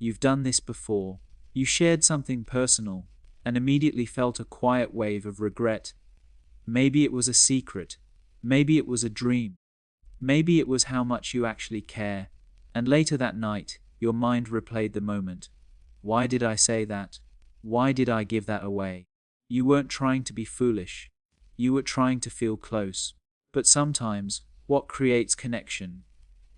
You've done this before. You shared something personal and immediately felt a quiet wave of regret. Maybe it was a secret. Maybe it was a dream. Maybe it was how much you actually care. And later that night, your mind replayed the moment. Why did I say that? Why did I give that away? You weren't trying to be foolish. You were trying to feel close. But sometimes, what creates connection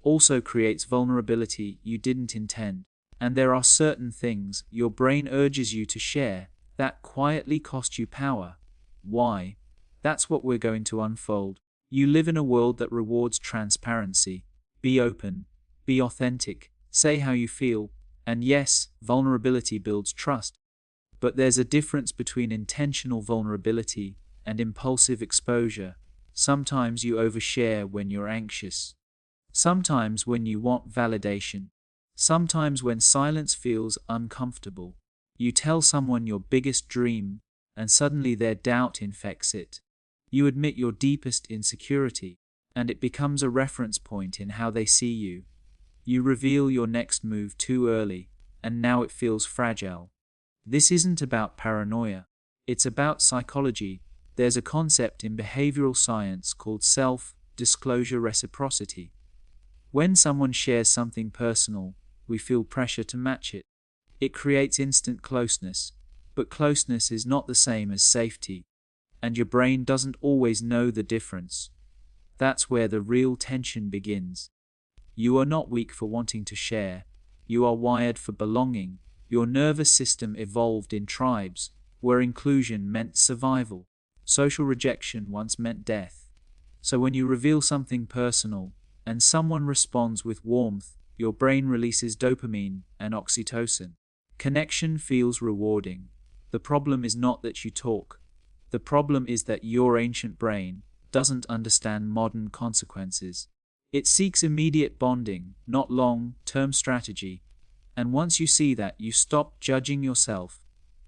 also creates vulnerability you didn't intend. And there are certain things your brain urges you to share that quietly cost you power. Why? That's what we're going to unfold. You live in a world that rewards transparency. Be open. Be authentic. Say how you feel. And yes, vulnerability builds trust. But there's a difference between intentional vulnerability and impulsive exposure. Sometimes you overshare when you're anxious. Sometimes when you want validation. Sometimes when silence feels uncomfortable. You tell someone your biggest dream, and suddenly their doubt infects it. You admit your deepest insecurity, and it becomes a reference point in how they see you. You reveal your next move too early, and now it feels fragile. This isn't about paranoia. It's about psychology. There's a concept in behavioral science called self-disclosure reciprocity. When someone shares something personal, we feel pressure to match it. It creates instant closeness, but closeness is not the same as safety, and your brain doesn't always know the difference. That's where the real tension begins. You are not weak for wanting to share. You are wired for belonging. Your nervous system evolved in tribes, where inclusion meant survival. Social rejection once meant death. So when you reveal something personal, and someone responds with warmth, your brain releases dopamine and oxytocin. Connection feels rewarding. The problem is not that you talk. The problem is that your ancient brain doesn't understand modern consequences. It seeks immediate bonding, not long-term strategy. And once you see that, you stop judging yourself.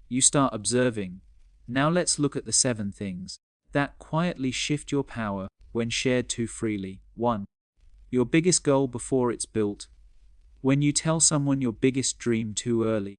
You start observing. Now let's look at the 7 things that quietly shift your power when shared too freely. 1. Your biggest goal before it's built. When you tell someone your biggest dream too early,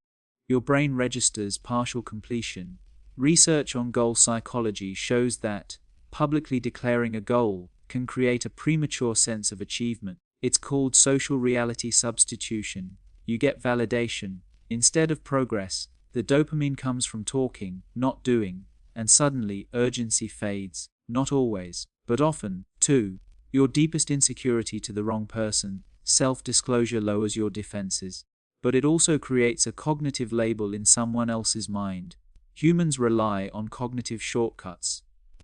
your brain registers partial completion. Research on goal psychology shows that publicly declaring a goal can create a premature sense of achievement. It's called social reality substitution. You get validation instead of progress. The dopamine comes from talking, not doing, and suddenly urgency fades. Not always, but often. 2. Your deepest insecurity to the wrong person. Self-disclosure lowers your defenses, but it also creates a cognitive label in someone else's mind. Humans rely on cognitive shortcuts.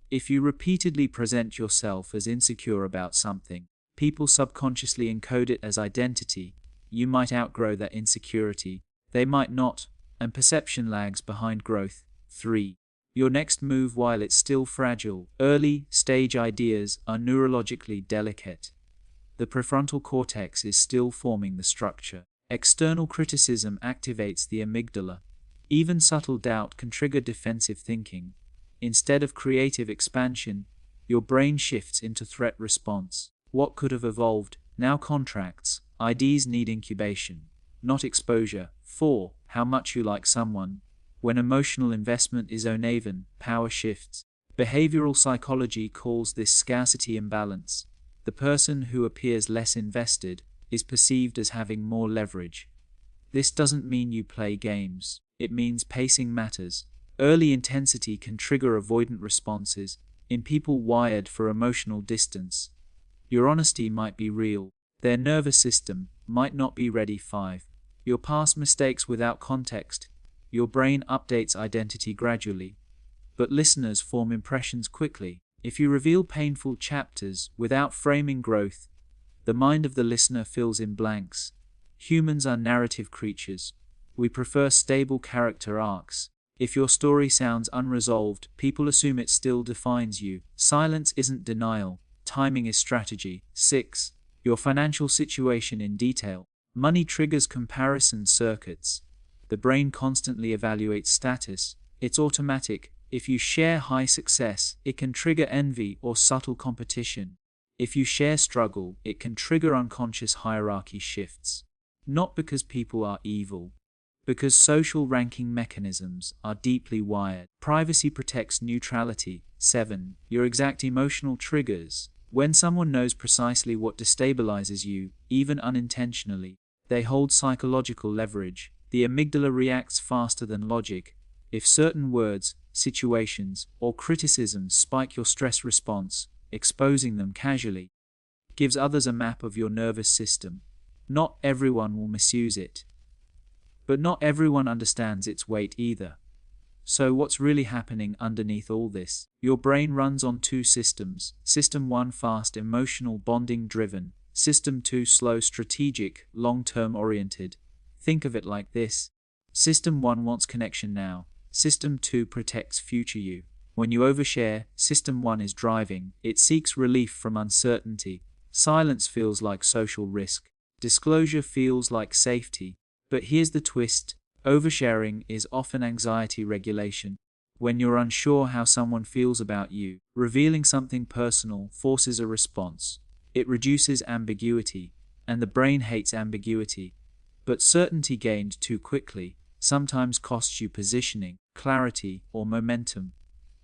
If you repeatedly present yourself as insecure about something, people subconsciously encode it as identity. You might outgrow that insecurity. They might not, and perception lags behind growth. 3. Your next move while it's still fragile. Early stage ideas are neurologically delicate. The prefrontal cortex is still forming the structure. External criticism activates the amygdala. Even subtle doubt can trigger defensive thinking. Instead of creative expansion, your brain shifts into threat response. What could have evolved now contracts. Ideas need incubation, not exposure. 4. How much you like someone. When emotional investment is uneven, power shifts. Behavioral psychology calls this scarcity imbalance. The person who appears less invested is perceived as having more leverage. This doesn't mean you play games. It means pacing matters. Early intensity can trigger avoidant responses in people wired for emotional distance. Your honesty might be real. Their nervous system might not be ready. 5. Your past mistakes without context. Your brain updates identity gradually, but listeners form impressions quickly. If you reveal painful chapters without framing growth, the mind of the listener fills in blanks. Humans are narrative creatures. We prefer stable character arcs. If your story sounds unresolved, people assume it still defines you. Silence isn't denial. Timing is strategy. 6. Your financial situation in detail. Money triggers comparison circuits. The brain constantly evaluates status. It's automatic. If you share high success, it can trigger envy or subtle competition. If you share struggle, it can trigger unconscious hierarchy shifts. Not because people are evil, because social ranking mechanisms are deeply wired. Privacy protects neutrality. 7. Your exact emotional triggers. When someone knows precisely what destabilizes you, even unintentionally, they hold psychological leverage. The amygdala reacts faster than logic. If certain words, situations, or criticisms spike your stress response, exposing them casually gives others a map of your nervous system. Not everyone will misuse it, but not everyone understands its weight either. So what's really happening underneath all this? Your brain runs on two systems. System 1 fast, emotional, bonding driven. System 2 slow, strategic, long-term oriented. Think of it like this. System 1 wants connection now. System 2 protects future you. When you overshare, System 1 is driving. It seeks relief from uncertainty. Silence feels like social risk. Disclosure feels like safety. But here's the twist. Oversharing is often anxiety regulation. When you're unsure how someone feels about you, revealing something personal forces a response. It reduces ambiguity, and the brain hates ambiguity. But certainty gained too quickly sometimes costs you positioning, clarity, or momentum.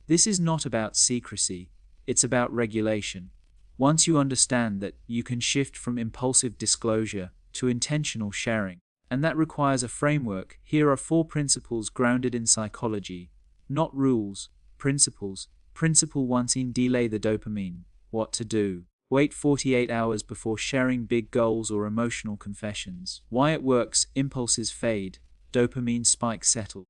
This is not about secrecy, it's about regulation. Once you understand that, you can shift from impulsive disclosure to intentional sharing. And that requires a framework. Here are 4 principles grounded in psychology. Not rules, principles. Principle 1: delay the dopamine. What to do? Wait 48 hours before sharing big goals or emotional confessions. Why it works: impulses fade, dopamine spikes settle.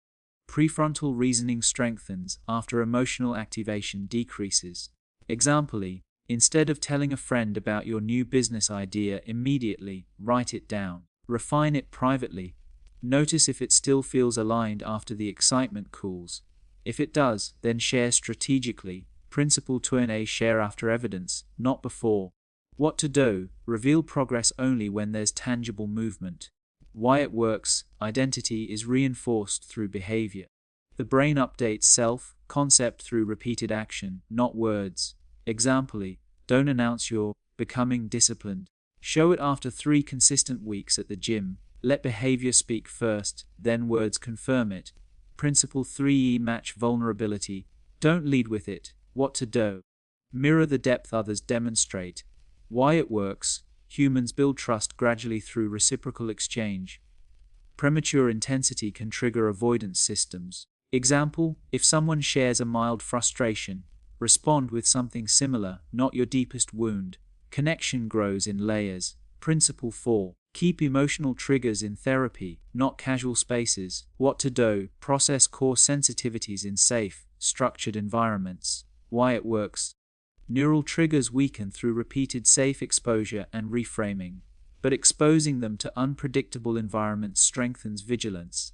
Prefrontal reasoning strengthens after emotional activation decreases. Example: instead of telling a friend about your new business idea immediately, write it down. Refine it privately. Notice if it still feels aligned after the excitement cools. If it does, then share strategically. Principle 2: share after evidence, not before. What to do: reveal progress only when there's tangible movement. Why it works: identity is reinforced through behavior. The brain updates self-concept through repeated action, not words. Example: don't announce you're becoming disciplined. Show it after 3 consistent weeks at the gym. Let behavior speak first, then words confirm it. Principle 3: match vulnerability. Don't lead with it. What to do: mirror the depth others demonstrate. Why it works: humans build trust gradually through reciprocal exchange. Premature intensity can trigger avoidance systems. Example: if someone shares a mild frustration, respond with something similar, not your deepest wound. Connection grows in layers. Principle 4: keep emotional triggers in therapy, not casual spaces. What to do: process core sensitivities in safe, structured environments. Why it works: neural triggers weaken through repeated safe exposure and reframing, but exposing them to unpredictable environments strengthens vigilance.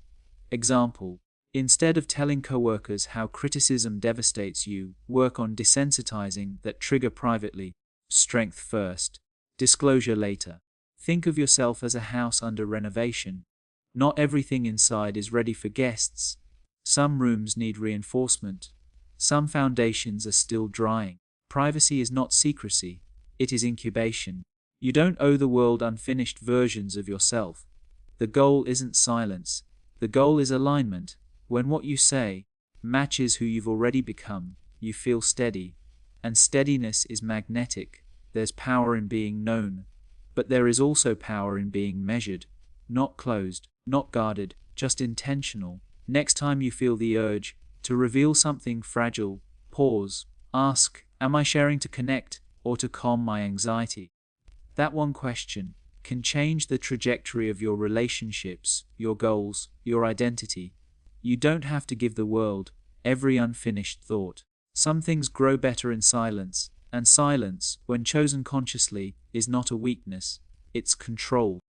Example: instead of telling coworkers how criticism devastates you, work on desensitizing that trigger privately. Strength first, disclosure later. Think of yourself as a house under renovation. Not everything inside is ready for guests. Some rooms need reinforcement. Some foundations are still drying. Privacy is not secrecy, it is incubation. You don't owe the world unfinished versions of yourself. The goal isn't silence, the goal is alignment. When what you say matches who you've already become, you feel steady. And steadiness is magnetic. There's power in being known, but there is also power in being measured. Not closed, not guarded, just intentional. Next time you feel the urge to reveal something fragile, pause, ask, am I sharing to connect or to calm my anxiety? That one question can change the trajectory of your relationships, your goals, your identity. You don't have to give the world every unfinished thought. Some things grow better in silence, and silence, when chosen consciously, is not a weakness, it's control.